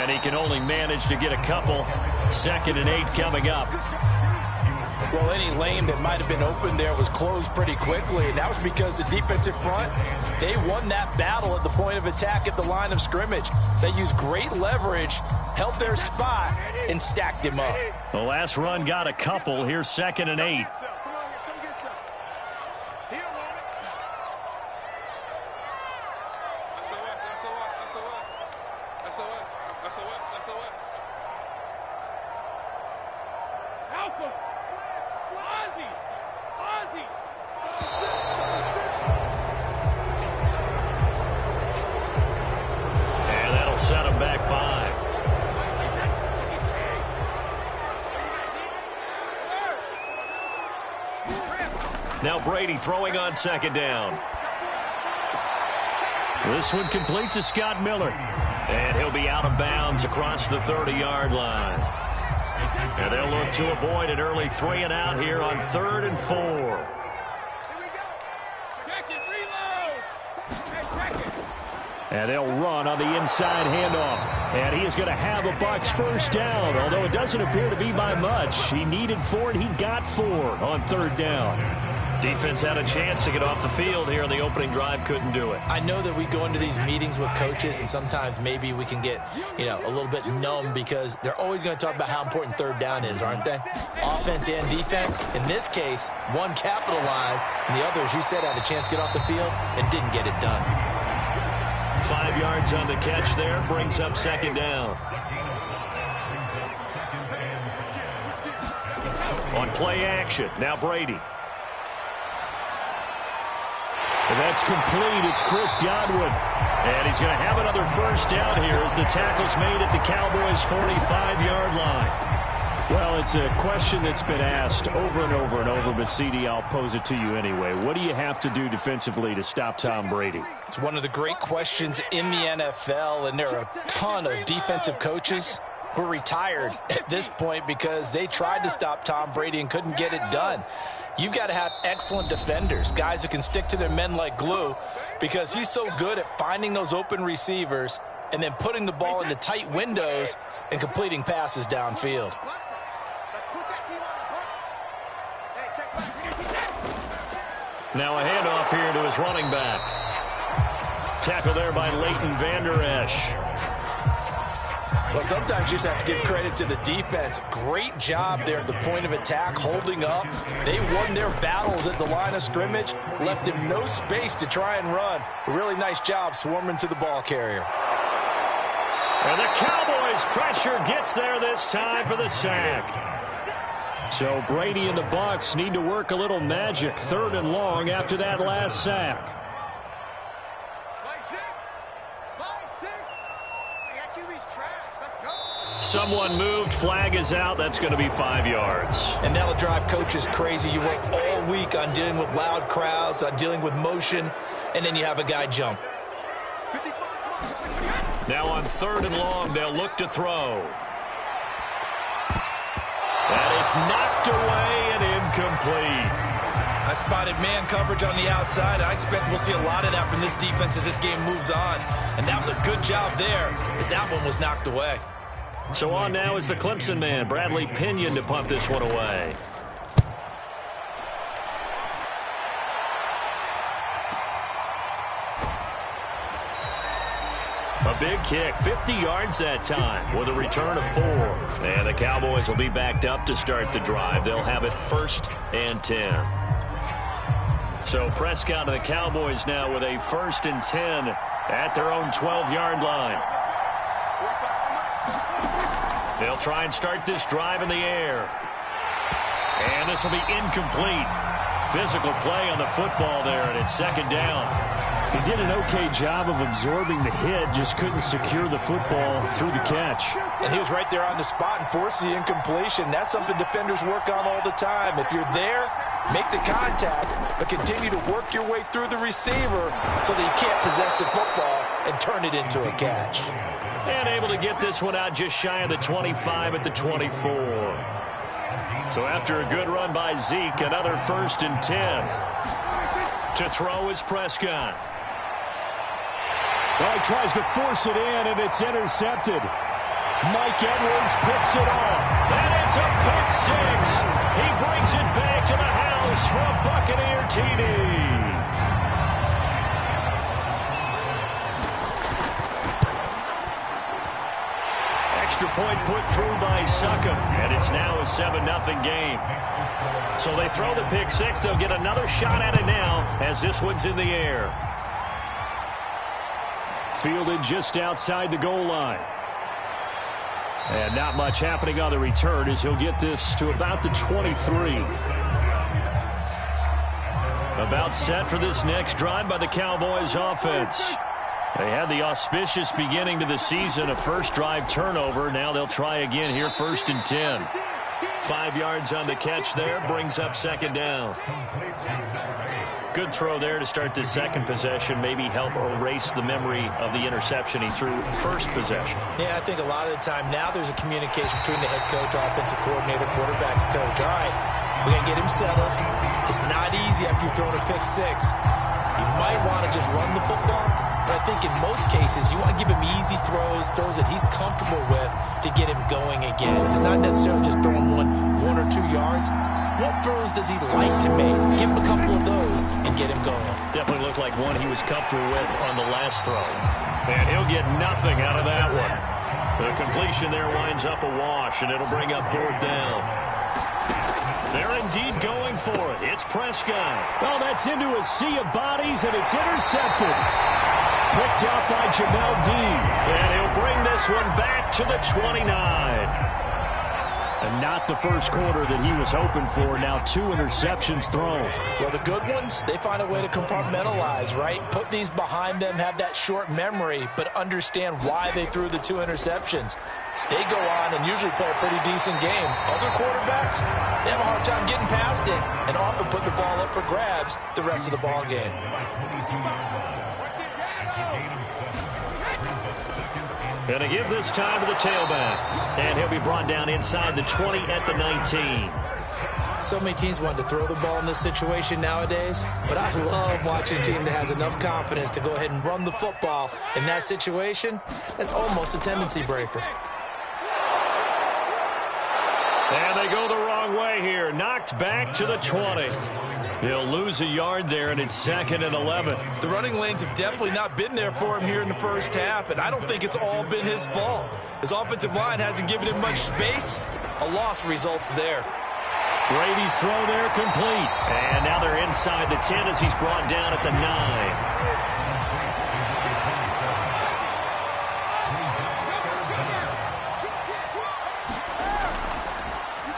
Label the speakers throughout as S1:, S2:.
S1: And he can only manage to get a couple. 2nd and 8 coming up.
S2: Well, any lane that might have been open there was closed pretty quickly, and that was because the defensive front, they won that battle at the point of attack at the line of scrimmage. They used great leverage, held their spot, and stacked him up.
S1: The last run got a couple. Here's 2nd and 8. Set him back 5. Now Brady throwing on 2nd down. This one complete to Scott Miller. And he'll be out of bounds across the 30-yard line. And they'll look to avoid an early 3 and out here on 3rd and 4. And they'll run on the inside handoff. And he is going to have a Bucs first down, although it doesn't appear to be by much. He needed 4, and he got 4 on 3rd down. Defense had a chance to get off the field here in the opening drive, couldn't do it.
S2: I know that we go into these meetings with coaches, and sometimes maybe we can get, a little bit numb because they're always going to talk about how important 3rd down is, aren't they? Offense and defense. In this case, one capitalized, and the other, as you said, had a chance to get off the field and didn't get it done.
S1: 5 yards on the catch there, brings up 2nd down. On play action, now Brady. And that's complete. It's Chris Godwin. And he's going to have another first down here as the tackle's made at the Cowboys' 45-yard line.
S3: Well, it's a question that's been asked over and over and over, but CD, I'll pose it to you anyway. What do you have to do defensively to stop Tom Brady?
S2: It's one of the great questions in the NFL, and there are a ton of defensive coaches who are retired at this point because they tried to stop Tom Brady and couldn't get it done. You've got to have excellent defenders, guys who can stick to their men like glue, because he's so good at finding those open receivers and then putting the ball into tight windows and completing passes downfield.
S1: Now a handoff here to his running back. Tackle there by Leighton Vander Esch.
S2: Well, sometimes you just have to give credit to the defense. Great job there at the point of attack, holding up. They won their battles at the line of scrimmage, left him no space to try and run. A really nice job swarming to the ball carrier.
S1: And the Cowboys' pressure gets there this time for the sack.
S3: So Brady and the Bucs need to work a little magic. 3rd and long after that last sack.
S1: Someone moved. Flag is out. That's going to be 5 yards.
S2: And that'll drive coaches crazy. You work all week on dealing with loud crowds, on dealing with motion, and then you have a guy jump.
S1: Now on 3rd and long, they'll look to throw. And it's knocked away and incomplete.
S2: I spotted man coverage on the outside. I expect we'll see a lot of that from this defense as this game moves on. And that was a good job there as that one was knocked away.
S1: So on now is the Clemson man, Bradley Pinion, to punt this one away. A big kick, 50 yards that time with a return of 4. And the Cowboys will be backed up to start the drive. They'll have it 1st and 10. So Prescott and the Cowboys now with a 1st and 10 at their own 12-yard line. They'll try and start this drive in the air. And this will be incomplete. Physical play on the football there, and it's 2nd down.
S3: He did an okay job of absorbing the hit, just couldn't secure the football through the catch.
S2: And he was right there on the spot and forced the incompletion. That's something defenders work on all the time. If you're there, make the contact, but continue to work your way through the receiver so that you can't possess the football and turn it into a catch.
S1: And able to get this one out just shy of the 25 at the 24. So after a good run by Zeke, another 1st and 10. To throw is Prescott.
S3: Well, he tries to force it in, and it's intercepted. Mike Edwards picks it off.
S1: And it's a pick six. He brings it back to the house for a Buccaneer TD. Extra point put through by Succop, and it's now a 7-0 game. So they throw the pick six. They'll get another shot at it now as this one's in the air.
S3: Fielded just outside the goal line. And not much happening on the return as he'll get this to about the 23.
S1: About set for this next drive by the Cowboys offense. They had the auspicious beginning to the season, a first drive turnover. Now they'll try again here, 1st and 10. 5 yards on the catch there, brings up 2nd down. Good throw there to start the second possession, maybe help erase the memory of the interception he threw first possession.
S2: Yeah, I think a lot of the time now there's a communication between the head coach, offensive coordinator, quarterback's coach. All right, we're going to get him settled. It's not easy after you've thrown a pick six. You might want to just run the football, but I think in most cases you want to give him easy throws that he's comfortable with to get him going again. It's not necessarily just throwing one or 2 yards. What throws does he like to make? Give him a couple of those and get him going.
S1: Definitely looked like one he was comfortable with on the last throw. And he'll get nothing out of that one. The completion there winds up a wash, and it'll bring up 4th down. They're indeed going for it. It's Prescott.
S3: Well, that's into a sea of bodies, and it's intercepted. Picked up by Jamel Dean.
S1: And he'll bring this one back to the 29.
S3: And not the first quarter that he was hoping for. Now 2 interceptions thrown.
S2: Well, the good ones, they find a way to compartmentalize, right? Put these behind them, have that short memory, but understand why they threw the 2 interceptions. They go on and usually play a pretty decent game. Other quarterbacks, they have a hard time getting past it and often put the ball up for grabs the rest of the ball game.
S1: Going to give this time to the tailback. And he'll be brought down inside the 20 at the 19.
S2: So many teams want to throw the ball in this situation nowadays, but I love watching a team that has enough confidence to go ahead and run the football in that situation. That's almost a tendency breaker.
S1: And they go the wrong way here. Knocked back to the 20. They'll lose a yard there, and it's 2nd and 11.
S2: The running lanes have definitely not been there for him here in the first half, and I don't think it's all been his fault. His offensive line hasn't given him much space. A loss results there.
S1: Brady's throw there complete. And now they're inside the 10 as he's brought down at the 9.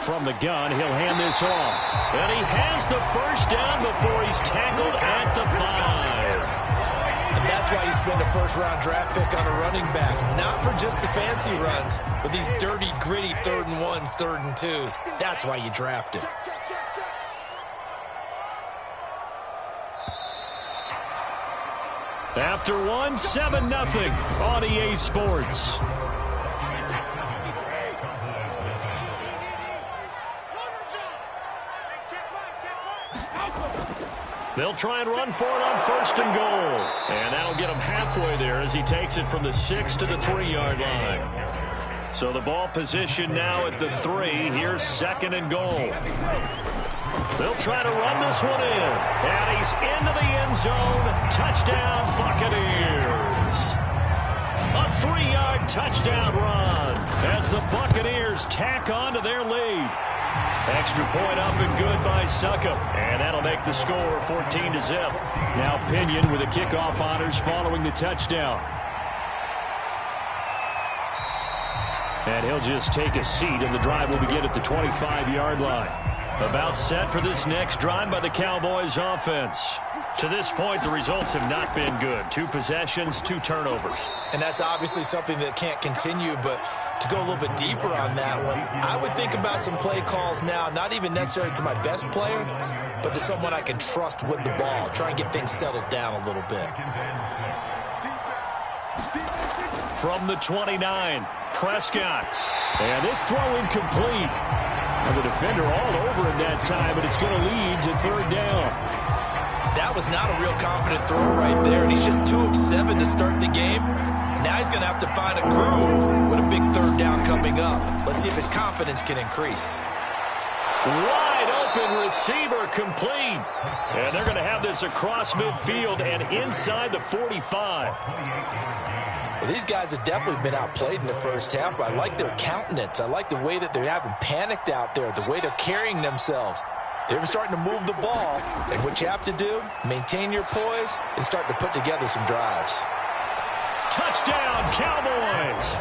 S3: From the gun, he'll hand this off.
S1: And he has the first down before he's tackled at the 5.
S2: And that's why you spend a first-round draft pick on a running back. Not for just the fancy runs, but these dirty, gritty 3rd and 1s, 3rd and 2s. That's why you draft him.
S3: After one, 7-0 on EA Sports.
S1: They'll try and run for it on 1st and goal. And that'll get him halfway there as he takes it from the 6 to the 3-yard line. So the ball position now at the 3. Here's 2nd and goal. They'll try to run this one in. And he's into the end zone. Touchdown, Buccaneers. A 3-yard touchdown run as the Buccaneers tack on to their lead. Extra point up and good by Succop. And that'll make the score 14-0.
S3: Now Pinion with the kickoff honors following the touchdown. And he'll just take a seat, and the drive will begin at the 25-yard line.
S1: About set for this next drive by the Cowboys offense. To this point, the results have not been good. 2 possessions, 2 turnovers.
S2: And that's obviously something that can't continue, but to go a little bit deeper on that one, I would think about some play calls now, not even necessarily to my best player, but to someone I can trust with the ball. Try and get things settled down a little bit.
S1: From the 29, Prescott.
S3: And this throw incomplete. And the defender all over him that time, but it's going to lead to 3rd down.
S2: That was not a real confident throw right there, and he's just 2 of 7 to start the game. Now he's going to have to find a groove with a big third down coming up. Let's see if his confidence can increase.
S1: Wide open receiver complete. And they're going to have this across midfield and inside the 45.
S2: Well, these guys have definitely been outplayed in the first half, but I like their countenance. I like the way that they're having panicked out there, the way they're carrying themselves. They're starting to move the ball, and what you have to do, maintain your poise and start to put together some drives.
S1: Touchdown, Cowboys!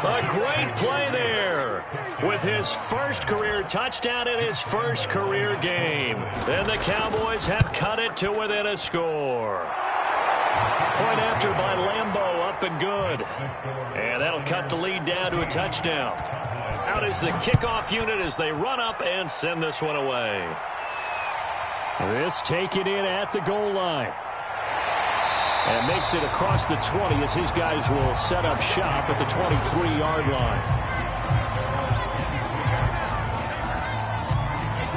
S1: A great play there with his first career touchdown in his first career game. And the Cowboys have cut it to within a score. Point after by Lambeau, up and good. And that'll cut the lead down to a touchdown. Out is the kickoff unit as they run up and send this one away.
S3: This taken in at the goal line. And makes it across the 20 as his guys will set up shop at the 23-yard line.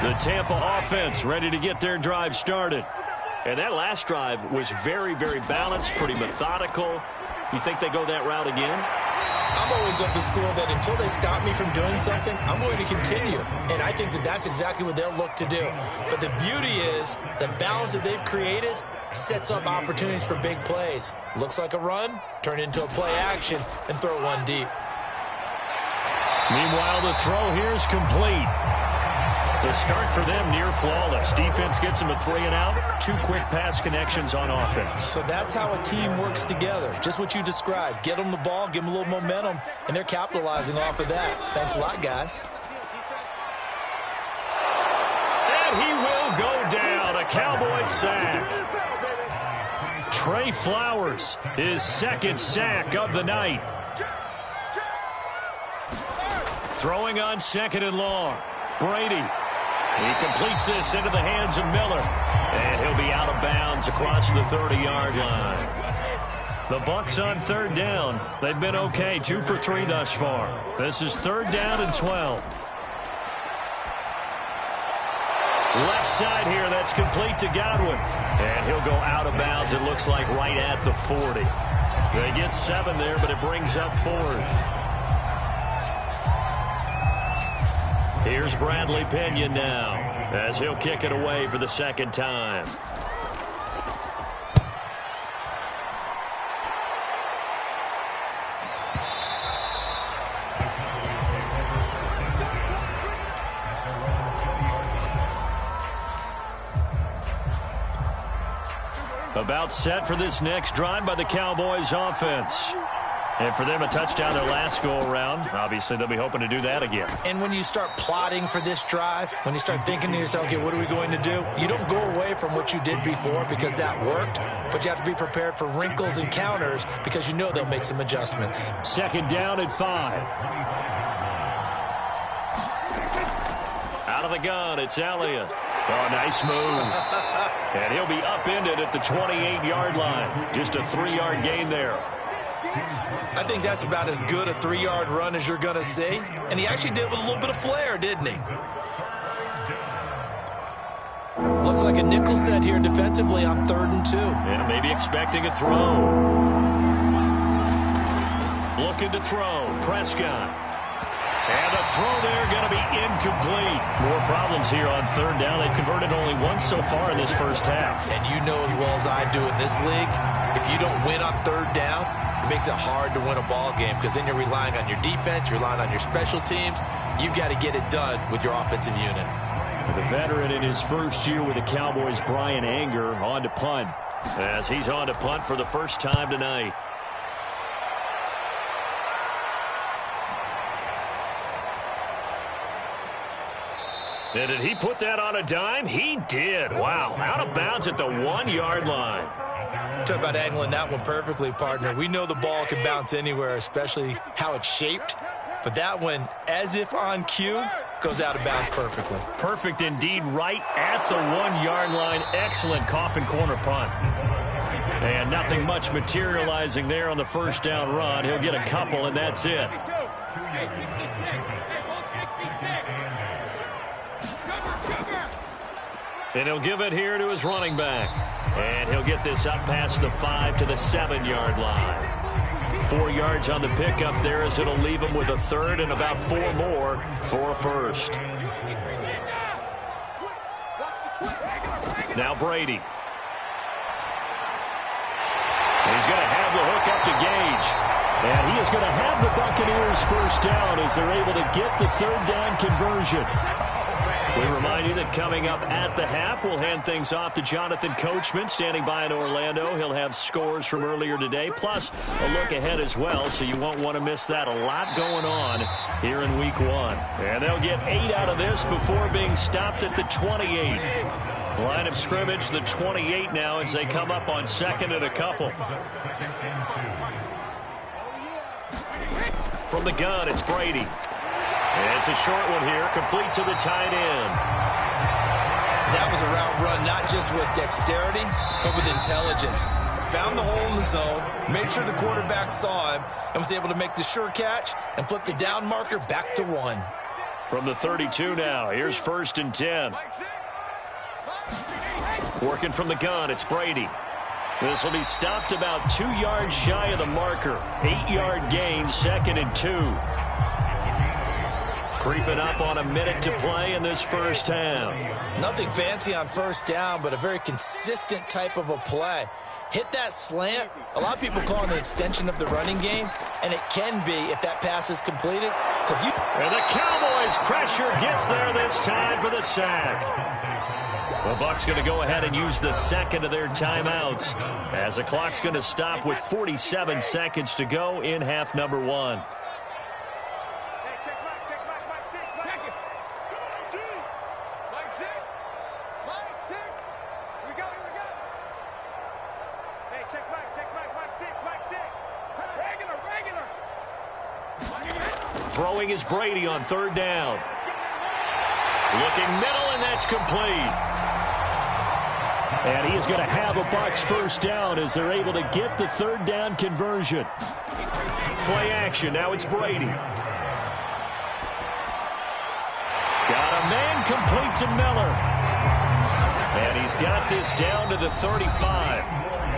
S1: The Tampa offense ready to get their drive started. And that last drive was very, very balanced, pretty methodical. You think they go that route again?
S2: I'm always of the school that until they stop me from doing something, I'm going to continue. And I think that that's exactly what they'll look to do. But the beauty is the balance that they've created sets up opportunities for big plays. Looks like a run, turn into a play action, and throw one deep.
S1: Meanwhile, the throw here is complete. The start for them near flawless. Defense gets them a 3-and-out. 2 quick pass connections on offense.
S2: So that's how a team works together. Just what you described. Get them the ball, give them a little momentum, and they're capitalizing off of that. Thanks a lot, guys.
S1: And he will go down. A Cowboys sack. Trey Flowers, his second sack of the night. Throwing on 2nd and long. Brady. He completes this into the hands of Miller. And he'll be out of bounds across the 30-yard line. The Bucs on 3rd down. They've been okay, 2 for 3 thus far. This is 3rd down and 12. Left side here, that's complete to Godwin. And he'll go out of bounds, it looks like right at the 40. They get 7 there, but it brings up 4th. Here's Bradley Pinion now, as he'll kick it away for the 2nd time. About set for this next drive by the Cowboys offense. And for them, a touchdown their last go-around. Obviously, they'll be hoping to do that again.
S2: And when you start plotting for this drive, when you start thinking to yourself, okay, what are we going to do? You don't go away from what you did before because that worked, but you have to be prepared for wrinkles and counters because you know they'll make some adjustments.
S3: 2nd down and 5.
S1: Out of the gun, it's Elliott. Oh, nice move. And he'll be upended at the 28-yard line. Just a 3-yard gain there.
S2: I think that's about as good a 3-yard run as you're going to see. And he actually did it with a little bit of flair, didn't he? Looks like a nickel set here defensively on 3rd and 2.
S1: Yeah, maybe expecting a throw. Looking to throw. Prescott. And the throw there going to be incomplete. More problems here on 3rd down. They've converted only once so far in this first half.
S2: And you know as well as I do in this league, if you don't win on 3rd down, it makes it hard to win a ball game because then you're relying on your defense, you're relying on your special teams. You've got to get it done with your offensive unit.
S3: The veteran in his first year with the Cowboys, Brian Anger, on to punt.
S1: As he's on to punt for the first time tonight. And did he put that on a dime? He did. Wow. Out of bounds at the 1-yard line.
S2: Talk about angling that one perfectly, partner. We know the ball can bounce anywhere, especially how it's shaped. But that one, as if on cue, goes out of bounds perfectly.
S1: Perfect indeed, right at the 1-yard line. Excellent coffin corner punt. And nothing much materializing there on the first down run. He'll get a couple, and that's it. And he'll give it here to his running back. And he'll get this up past the 5 to the 7-yard line. 4 yards on the pickup there, as it'll leave him with a third and about 4 more for a first. Now Brady. He's going to have the hook up to Gage. And he is going to have the Buccaneers first down as they're able to get the third down conversion. We remind you that coming up at the half, we'll hand things off to Jonathan Coachman, standing by in Orlando. He'll have scores from earlier today, plus a look ahead as well, so you won't want to miss that. A lot going on here in Week 1. And they'll get 8 out of this before being stopped at the 28. Line of scrimmage, the 28 now, as they come up on second and a couple. From the gun, it's Brady. And it's a short one here, complete to the tight end.
S2: That was a route run, not just with dexterity, but with intelligence. Found the hole in the zone, made sure the quarterback saw him, and was able to make the sure catch and flip the down marker back to 1.
S1: From the 32 now, here's 1st and 10. Working from the gun, it's Brady. This will be stopped about 2 yards shy of the marker. 8-yard gain, 2nd and 2. Creeping up on a minute to play in this first half.
S2: Nothing fancy on first down, but a very consistent type of a play. Hit that slant. A lot of people call it an extension of the running game, and it can be if that pass is completed.
S1: And the Cowboys' pressure gets there this time for the sack. The Bucs going to go ahead and use the second of their timeouts, as the clock's going to stop with 47 seconds to go in half number 1. Throwing is Brady on 3rd down. Looking middle, and that's complete.
S3: And he is going to have a Bucs first down as they're able to get the 3rd down conversion.
S1: Play action. Now it's Brady. Got a man complete to Miller. And he's got this down to the 35.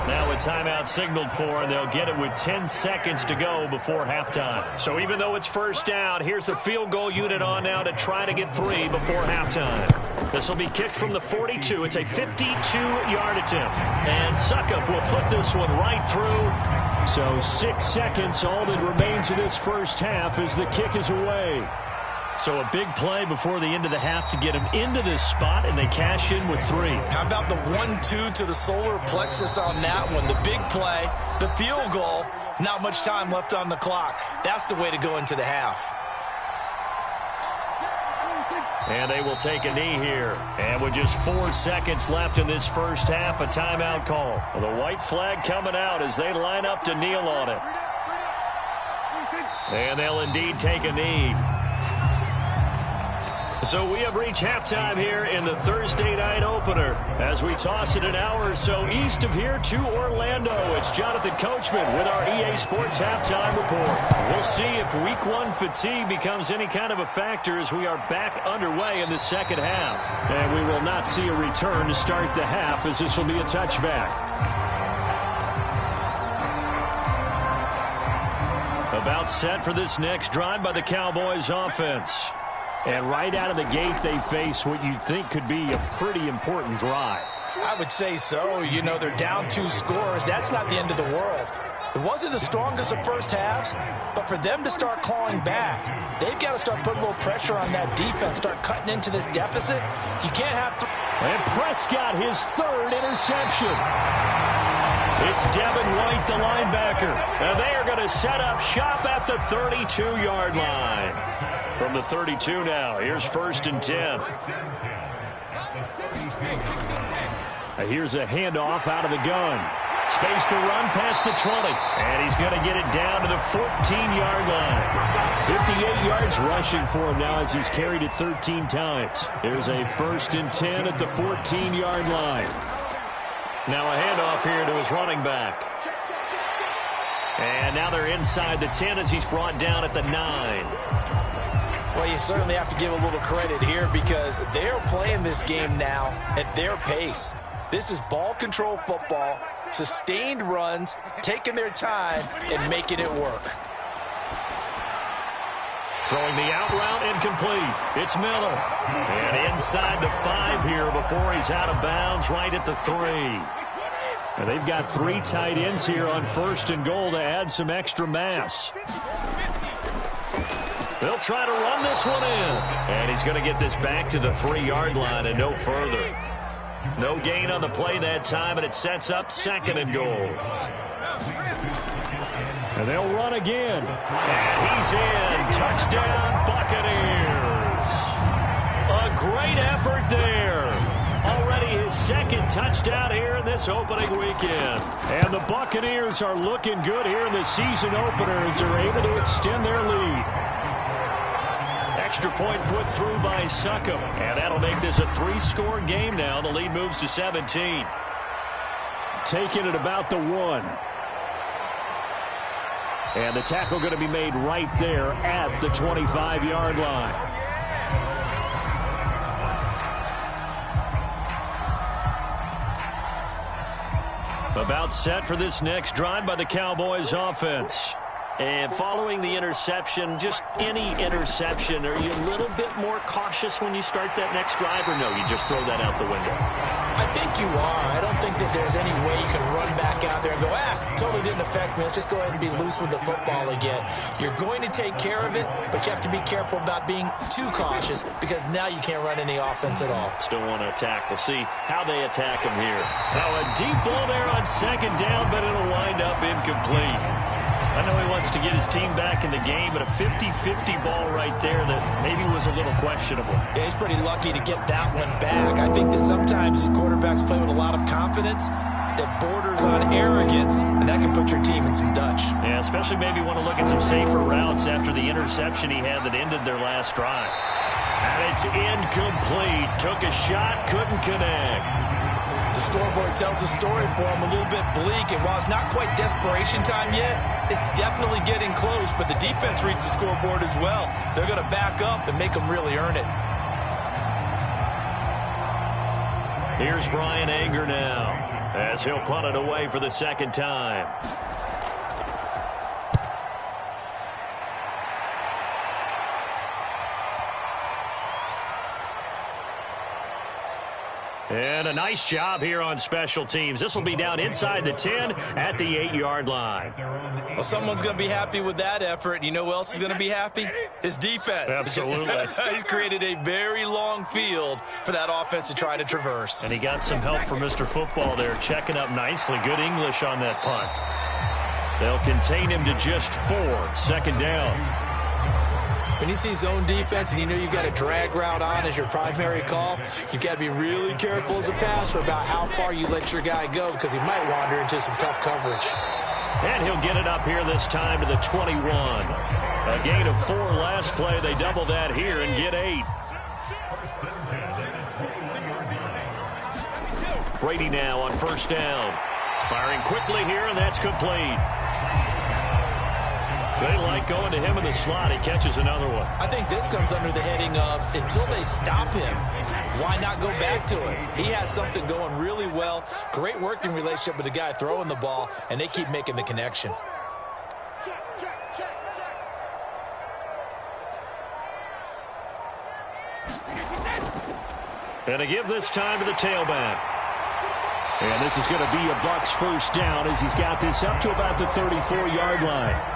S1: Now a timeout signaled for, and they'll get it with 10 seconds to go before halftime. So even though it's first down, here's the field goal unit on now to try to get 3 before halftime. This will be kicked from the 42. It's a 52-yard attempt. And Suckup will put this one right through.
S3: So 6 seconds, all that remains of this first half as the kick is away.
S1: So a big play before the end of the half to get him into this spot, and they cash in with 3.
S2: How about the 1-2 to the solar plexus on that one? The big play, the field goal, not much time left on the clock. That's the way to go into the half.
S1: And they will take a knee here. And with just 4 seconds left in this first half, a timeout call. Well, the white flag coming out as they line up to kneel on it. And they'll indeed take a knee. So we have reached halftime here in the Thursday night opener. As we toss it an hour or so east of here to Orlando, it's Jonathan Coachman with our EA Sports halftime report. We'll see if Week 1 fatigue becomes any kind of a factor as we are back underway in the second half.
S3: And we will not see a return to start the half, as this will be a touchback.
S1: About set for this next drive by the Cowboys offense.
S3: And right out of the gate, they face what you think could be a pretty important drive.
S2: I would say so. You know, they're down 2 scores. That's not the end of the world. It wasn't the strongest of first halves, but for them to start clawing back, they've got to start putting a little pressure on that defense, start cutting into this deficit. You can't have...
S3: And Prescott, his 3rd interception.
S1: It's Devin White, the linebacker. And they are going to set up shop at the 32-yard line. From the 32 now, here's 1st and 10.
S3: Here's a handoff out of the gun.
S1: Space to run past the 20. And he's going to get it down to the 14-yard line.
S3: 58 yards rushing for him now as he's carried it 13 times. There's a 1st and 10 at the 14-yard line.
S1: Now a handoff here to his running back. And now they're inside the 10 as he's brought down at the 9.
S2: Well, you certainly have to give a little credit here because they're playing this game now at their pace. This is ball control football. Sustained runs, taking their time, and making it work.
S3: Throwing the out route incomplete. It's Miller. And inside the 5 here before he's out of bounds right at the 3. And they've got 3 tight ends here on 1st and goal to add some extra mass. They'll try to run this one in. And he's going to get this back to the 3-yard line and no further. No gain on the play that time, and it sets up 2nd and goal. And they'll run again. And he's in. Touchdown, Buccaneers. A great effort there. Already his 2nd touchdown here in this opening weekend. And the Buccaneers are looking good here in the season opener as they're able to extend their lead. Extra point put through by Succop. And that'll make this a 3-score game now. The lead moves to 17. Taking it about the 1. And the tackle going to be made right there at the 25-yard line. About set for this next drive by the Cowboys offense. And following the interception, just any interception, are you a little bit more cautious when you start that next drive, or no, you just throw that out the window?
S2: I think you are. I don't think that there's any way you can run back out there and go, totally didn't affect me. Let's just go ahead and be loose with the football again. You're going to take care of it, but you have to be careful about being too cautious because now you can't run any offense at all.
S3: Still want to attack. We'll see how they attack him here. Now a deep ball there on 2nd down, but it'll wind up incomplete. I know he wants to get his team back in the game, but a 50-50 ball right there that maybe was a little questionable.
S2: Yeah, he's pretty lucky to get that one back. I think that sometimes these quarterbacks play with a lot of confidence that borders on arrogance, and that can put your team in some Dutch.
S3: Yeah, especially maybe want to look at some safer routes after the interception he had that ended their last drive. And it's incomplete. Took a shot, couldn't connect.
S2: The scoreboard tells the story for him, a little bit bleak, and while it's not quite desperation time yet, it's definitely getting close, but the defense reads the scoreboard as well. They're going to back up and make them really earn it.
S3: Here's Brian Anger now, as he'll punt it away for the 2nd time. And a nice job here on special teams. This will be down inside the 10 at the 8-yard line.
S2: Well, someone's going to be happy with that effort. You know who else is going to be happy? His defense.
S3: Absolutely.
S2: He's created a very long field for that offense to try to traverse.
S3: And he got some help from Mr. Football there, checking up nicely. Good English on that punt. They'll contain him to just 4. 2nd down.
S2: When you see zone defense and you know you've got a drag route on as your primary call, you've got to be really careful as a passer about how far you let your guy go because he might wander into some tough coverage.
S3: And he'll get it up here this time to the 21. A gain of 4 last play. They double that here and get 8. Brady now on 1st down. Firing quickly here, and that's complete. They like going to him in the slot. He catches another one.
S2: I think this comes under the heading of until they stop him, why not go back to it? He has something going really well. Great working relationship with the guy throwing the ball, and they keep making the connection.
S3: And a give this time to the tailback. And this is going to be a Bucs 1st down as he's got this up to about the 34-yard line.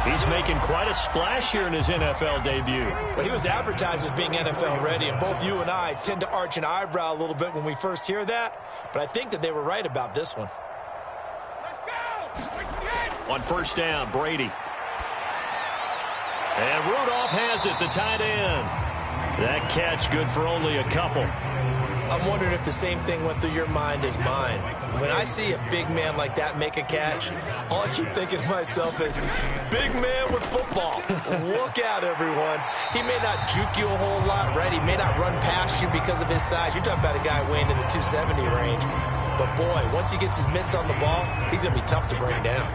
S3: He's making quite a splash here in his NFL debut.
S2: Well, he was advertised as being NFL ready, and both you and I tend to arch an eyebrow a little bit when we first hear that, but I think that they were right about this one.
S3: On 1st down, Brady. And Rudolph has it, the tight end. That catch good for only a couple.
S2: I'm wondering if the same thing went through your mind as mine. When I see a big man like that make a catch, all I keep thinking to myself is, big man with football. Look out, everyone. He may not juke you a whole lot, right? He may not run past you because of his size. You're talking about a guy weighing in the 270 range. But, boy, once he gets his mitts on the ball, he's going to be tough to bring down.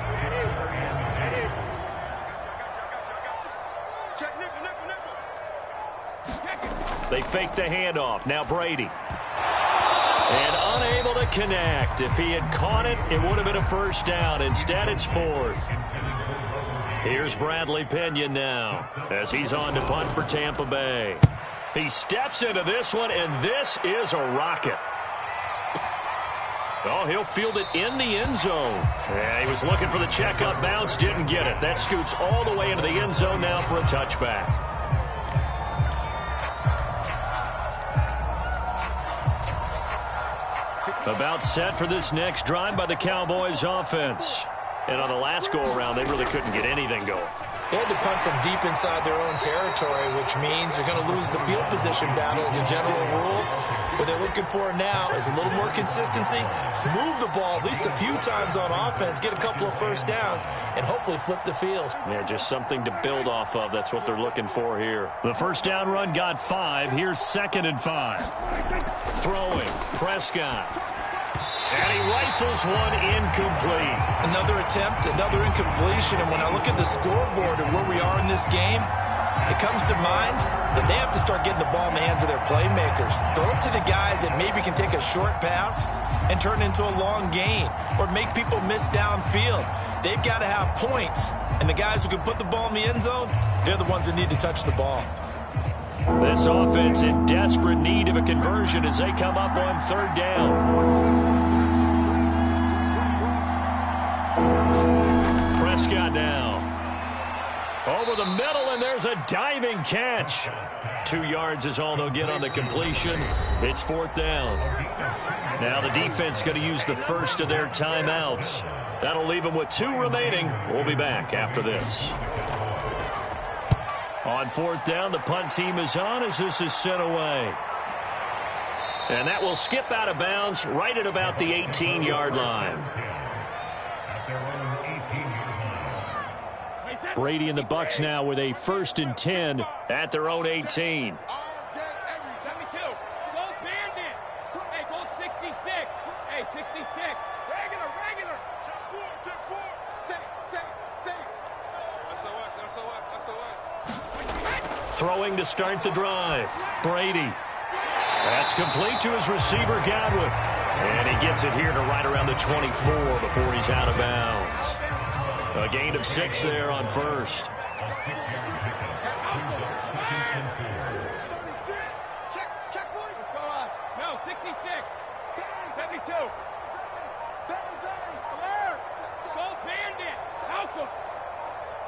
S3: They fake the handoff. Now Brady. And unable to connect. If he had caught it, it would have been a first down. Instead, it's fourth. Here's Bradley Pinion now as he's on to punt for Tampa Bay. He steps into this one, and this is a rocket. Oh, he'll field it in the end zone. Yeah, he was looking for the checkup bounce, didn't get it. That scoots all the way into the end zone now for a touchback. About set for this next drive by the Cowboys offense. And on the last go-around, they really couldn't get anything going.
S2: They had to punt from deep inside their own territory, which means they're going to lose the field position battle as a general rule. What they're looking for now is a little more consistency, move the ball at least a few times on offense, get a couple of first downs, and hopefully flip the field.
S3: Yeah, just something to build off of. That's what they're looking for here. The first down run got 5. Here's 2nd and 5. Throwing, Prescott. And he rifles one incomplete.
S2: Another attempt, another incompletion. And when I look at the scoreboard and where we are in this game, it comes to mind that they have to start getting the ball in the hands of their playmakers. Throw it to the guys that maybe can take a short pass and turn it into a long gain or make people miss downfield. They've got to have points. And the guys who can put the ball in the end zone, they're the ones that need to touch the ball.
S3: This offense in desperate need of a conversion as they come up on 3rd down. Prescott now. Over the middle, and there's a diving catch. 2 yards is all they'll get on the completion. It's 4th down. Now the defense going to use the first of their timeouts. That'll leave them with 2 remaining. We'll be back after this. On 4th down, the punt team is on as this is sent away. And that will skip out of bounds right at about the 18-yard line. Brady and the Bucs now with a 1st and 10 at their own 18. Throwing to start the drive. Brady. That's complete to his receiver, Godwin. And he gets it here to right around the 24 before he's out of bounds. A gain of 6 there on 1st.
S4: No, 66. 72. Go bandit. Help him.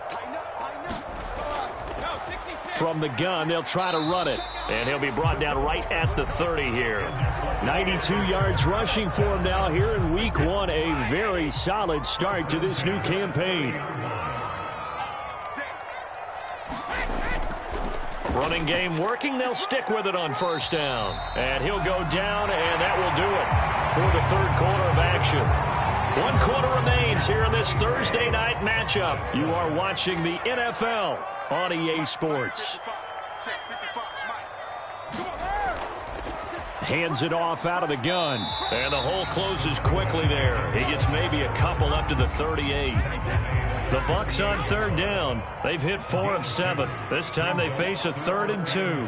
S4: Tighten up. No, 66.
S3: From the gun, they'll try to run it. And he'll be brought down right at the 30 here. 92 yards rushing for him now here in week 1. A very solid start to this new campaign. Running game working. They'll stick with it on 1st down. And he'll go down, and that will do it for the 3rd quarter of action. 1 quarter remains here in this Thursday night matchup. You are watching the NFL on EA Sports. Hands it off out of the gun. And the hole closes quickly there. He gets maybe a couple up to the 38. The Bucs on 3rd down. They've hit 4 of 7. This time they face a 3rd and 2.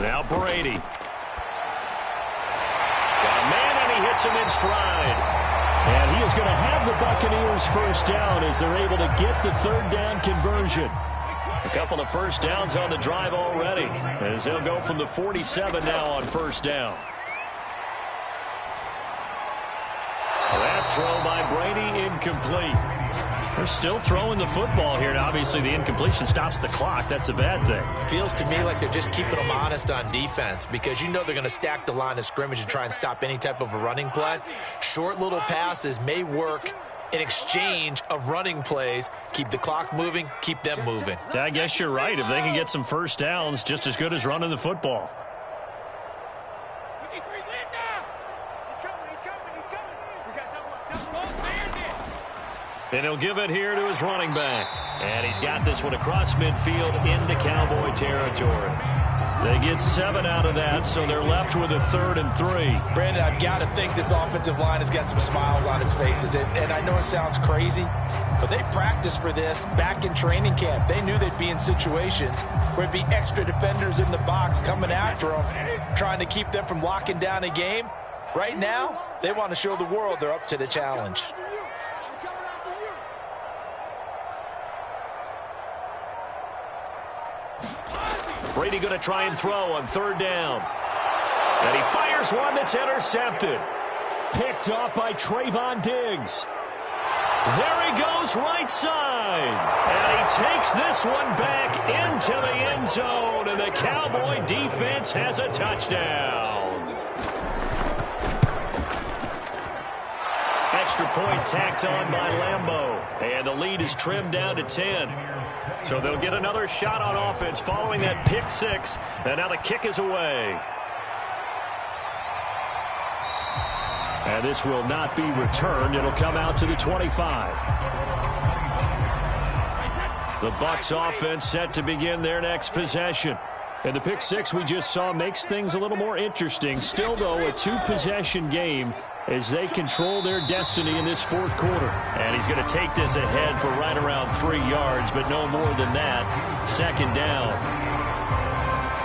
S3: Now Brady. Got a man, and he hits him in stride. And he is going to have the Buccaneers 1st down as they're able to get the 3rd down conversion. A couple of first downs on the drive already as they'll go from the 47 now on 1st down. That throw by Brady incomplete. They're still throwing the football here. Now, obviously, the incompletion stops the clock. That's a bad thing.
S2: Feels to me like they're just keeping them honest on defense because you know they're going to stack the line of scrimmage and try and stop any type of a running play. Short little passes may work in exchange of running plays. Keep the clock moving, keep them moving.
S3: I guess you're right. If they can get some first downs, just as good as running the football. And he'll give it here to his running back. And he's got this one across midfield into Cowboy territory. They get 7 out of that, so they're left with a 3rd and 3.
S2: Brandon, I've got to think this offensive line has got some smiles on its faces. And I know it sounds crazy, but they practiced for this back in training camp. They knew they'd be in situations where it'd be extra defenders in the box coming after them, trying to keep them from locking down a game. Right now, they want to show the world they're up to the challenge.
S3: Brady going to try and throw on 3rd down. And he fires one that's intercepted. Picked off by Trayvon Diggs. There he goes right side. And he takes this one back into the end zone. And the Cowboy defense has a touchdown. Extra point tacked on by Lambeau. And the lead is trimmed down to 10. So they'll get another shot on offense following that pick 6. And now the kick is away. And this will not be returned. It'll come out to the 25. The Bucs offense set to begin their next possession. And the pick 6 we just saw makes things a little more interesting. Still, though, a 2-possession game as they control their destiny in this 4th quarter. And he's going to take this ahead for right around 3 yards, but no more than that. 2nd down.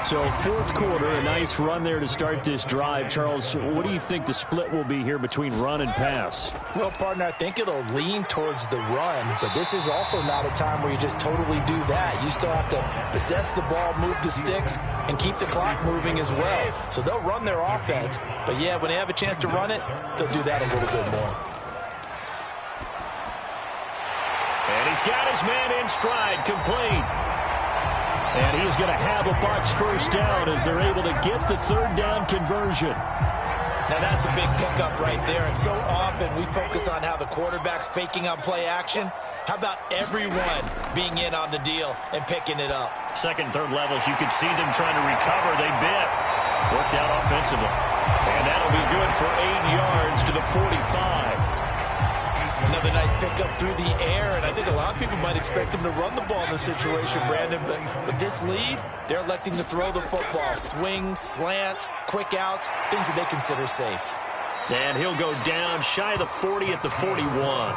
S3: So 4th quarter, a nice run there to start this drive. Charles, what do you think the split will be here between run and pass?
S2: Well, partner, I think it'll lean towards the run, but this is also not a time where you just totally do that. You still have to possess the ball, move the sticks, and keep the clock moving as well. So they'll run their offense, but yeah, when they have a chance to run it, they'll do that a little bit more.
S3: And he's got his man in stride, complete. And he is going to have a Bucs 1st down as they're able to get the 3rd down conversion.
S2: Now that's a big pickup right there, and so often we focus on how the quarterback's faking on play action. How about everyone being in on the deal and picking it up?
S3: 2nd, 3rd levels, you could see them trying to recover. They bit. Worked out offensively. And that'll be good for 8 yards to the 45.
S2: Another nice pickup through the air, and I think a lot of people might expect them to run the ball in this situation, Brandon, but with this lead, they're electing to throw the football. Swings, slants, quick outs, things that they consider safe.
S3: And he'll go down shy of the 40 at the 41.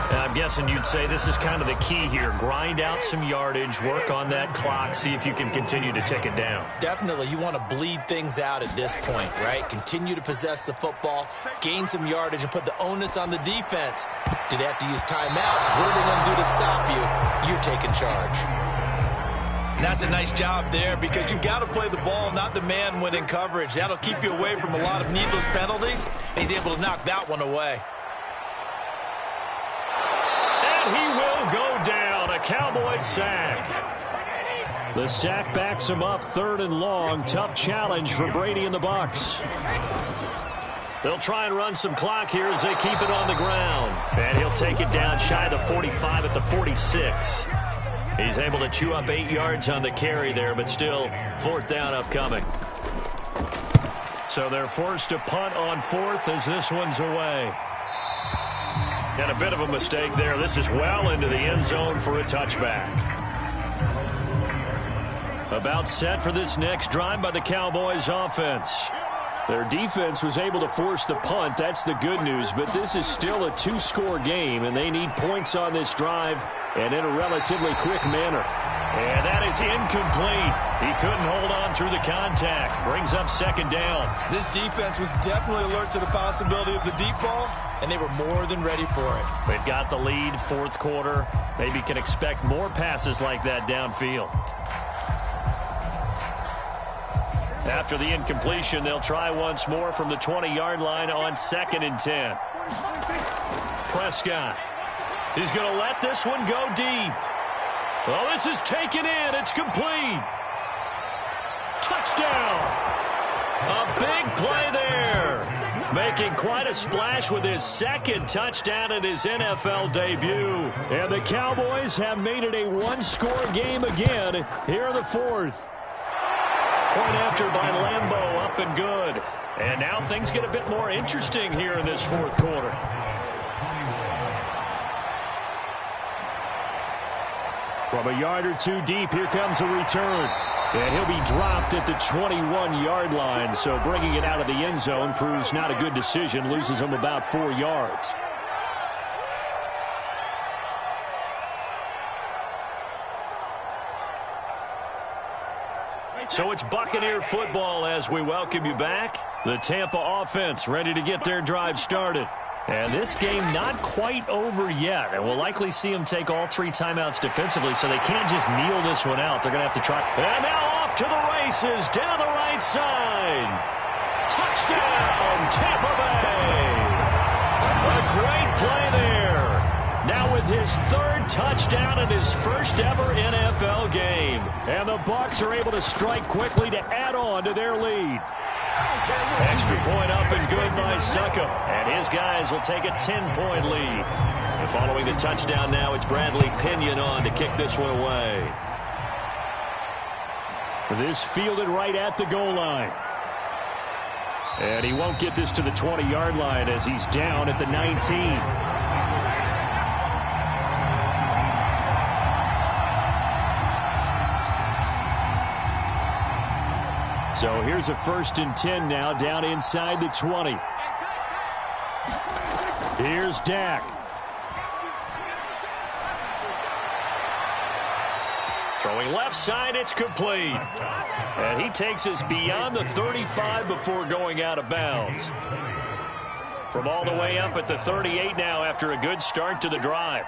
S3: And I'm guessing you'd say this is kind of the key here. Grind out some yardage, work on that clock, see if you can continue to tick it down.
S2: Definitely. You want to bleed things out at this point, right? Continue to possess the football, gain some yardage, and put the onus on the defense. Do they have to use timeouts? What are they going to do to stop you? You're taking charge. And that's a nice job there because you've got to play the ball, not the man when in coverage. That'll keep you away from a lot of needless penalties, and he's able to knock that one away.
S3: He will go down. A Cowboy sack. The sack backs him up 3rd and long. Tough challenge for Brady and the Bucs. They'll try and run some clock here as they keep it on the ground. And he'll take it down shy of the 45 at the 46. He's able to chew up 8 yards on the carry there, but still 4th down upcoming. So they're forced to punt on 4th as this one's away. And a bit of a mistake there. This is well into the end zone for a touchback. About set for this next drive by the Cowboys offense. Their defense was able to force the punt. That's the good news. But this is still a 2-score game, and they need points on this drive and in a relatively quick manner. And that is incomplete. He couldn't hold on through the contact. Brings up 2nd down.
S2: This defense was definitely alert to the possibility of the deep ball, and they were more than ready for it.
S3: They've got the lead, 4th quarter. Maybe can expect more passes like that downfield. After the incompletion, they'll try once more from the 20-yard line on 2nd and 10. Prescott is going to let this one go deep. Well, this is taken in. It's complete. Touchdown. A big play there. Making quite a splash with his 2nd touchdown in his NFL debut. And the Cowboys have made it a 1-score game again here in the 4th. Point after by Lambeau, up and good. And now things get a bit more interesting here in this 4th quarter. From a yard or 2 deep, here comes a return. And he'll be dropped at the 21-yard line, so bringing it out of the end zone proves not a good decision, loses him about 4 yards. So it's Buccaneer football as we welcome you back. The Tampa offense ready to get their drive started. And this game not quite over yet. And we'll likely see them take all 3 timeouts defensively, so they can't just kneel this one out. They're going to have to try. And now off to the races down the right side. Touchdown, Tampa Bay. A great play there. Now with his 3rd touchdown in his first ever NFL game. And the Bucs are able to strike quickly to add on to their lead. Extra point up and good by Succop. And his guys will take a 10-point lead. And following the touchdown now, it's Bradley Pinion on to kick this one away. This fielded right at the goal line. And he won't get this to the 20-yard line as he's down at the 19. So here's a 1st and 10 now, down inside the 20. Here's Dak. Throwing left side, it's complete. And he takes us beyond the 35 before going out of bounds. From all the way up at the 38 now after a good start to the drive.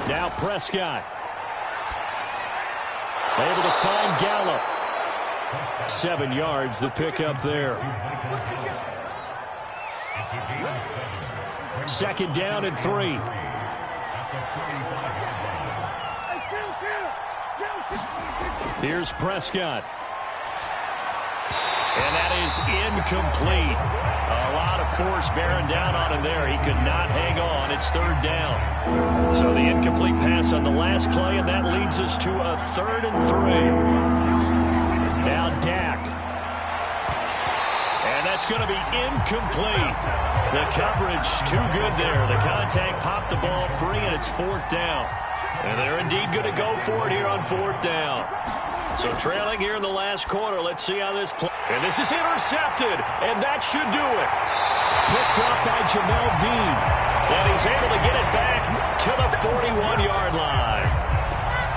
S3: Now Prescott. Able to find Gallup. 7 yards, the pickup there. 2nd down and 3. Here's Prescott. And that is incomplete. A lot of force bearing down on him there. He could not hang on. It's 3rd down. So the incomplete pass on the last play, and that leads us to a 3rd and 3. Now Dak. And that's going to be incomplete. The coverage too good there. The contact popped the ball free, and it's 4th down. And they're indeed going to go for it here on 4th down. So trailing here in the last quarter. Let's see how this plays. And this is intercepted, and that should do it. Picked up by Jamel Dean. And he's able to get it back to the 41-yard line.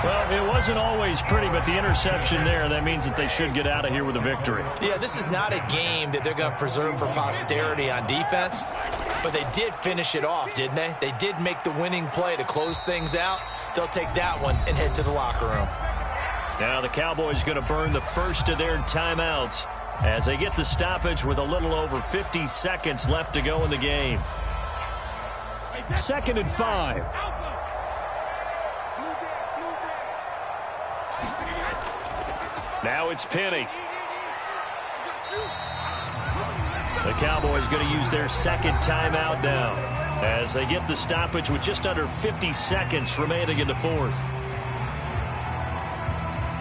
S3: Well, it wasn't always pretty, but the interception there, that means that they should get out of here with a victory.
S2: Yeah, this is not a game that they're going to preserve for posterity on defense, but they did finish it off, didn't they? They did make the winning play to close things out. They'll take that one and head to the locker room.
S3: Now the Cowboys going to burn the first of their timeouts as they get the stoppage with a little over 50 seconds left to go in the game. 2nd and 5. Now it's Penny. The Cowboys going to use their 2nd timeout now as they get the stoppage with just under 50 seconds remaining in the 4th.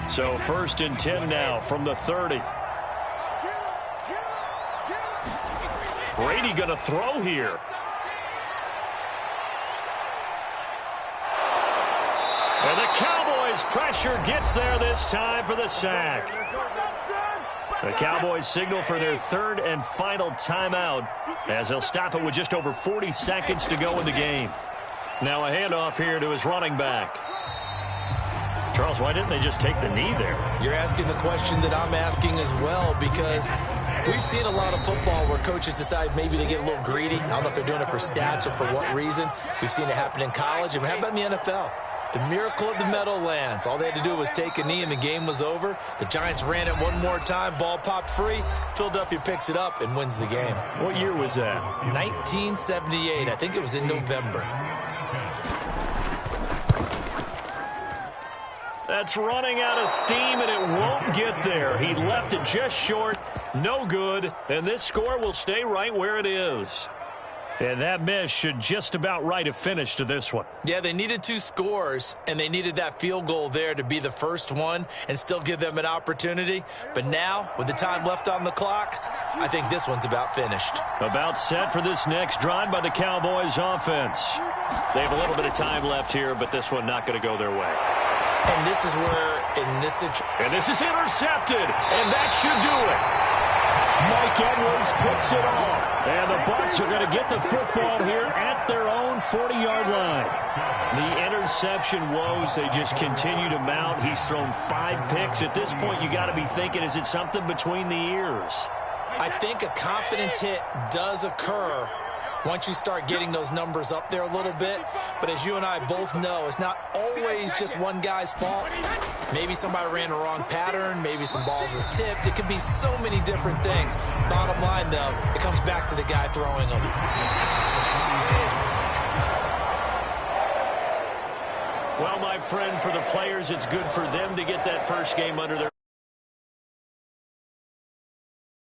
S3: So 1st and 10 now from the 30. Brady going to throw here. And the Cowboys pressure gets there this time for the sack. The Cowboys signal for their 3rd and final timeout as they'll stop it with just over 40 seconds to go in the game. Now a handoff here to his running back. Charles, why didn't they just take the knee there?
S2: You're asking the question that I'm asking as well, because we've seen a lot of football where coaches decide maybe they get a little greedy. I don't know if they're doing it for stats or for what reason. We've seen it happen in college. And how about in the NFL? The miracle of the Meadowlands. All they had to do was take a knee and the game was over. The Giants ran it one more time. Ball popped free. Philadelphia picks it up and wins the game.
S3: What year was that?
S2: 1978. I think it was in November.
S3: That's running out of steam, and it won't get there. He left it just short. No good. And this score will stay right where it is. And that miss should just about write a finish to this one.
S2: Yeah, they needed 2 scores, and they needed that field goal there to be the first one and still give them an opportunity. But now, with the time left on the clock, I think this one's about finished.
S3: About set for this next drive by the Cowboys offense.
S1: They have a little bit of time left here, but this one not going to go their way.
S2: And this is where, in this situation...
S3: And this is intercepted, and that should do it. Mike Edwards picks it off. And the Bucs are going to get the football here at their own 40-yard line. The interception woes, they just continue to mount. He's thrown 5 picks. At this point, you got to be thinking, is it something between the ears?
S2: I think a confidence hit does occur once you start getting those numbers up there a little bit. But as you and I both know, it's not always just one guy's fault. Maybe somebody ran the wrong pattern. Maybe some balls were tipped. It could be so many different things. Bottom line, though, it comes back to the guy throwing them.
S3: Well, my friend, for the players, it's good for them to get that first game under their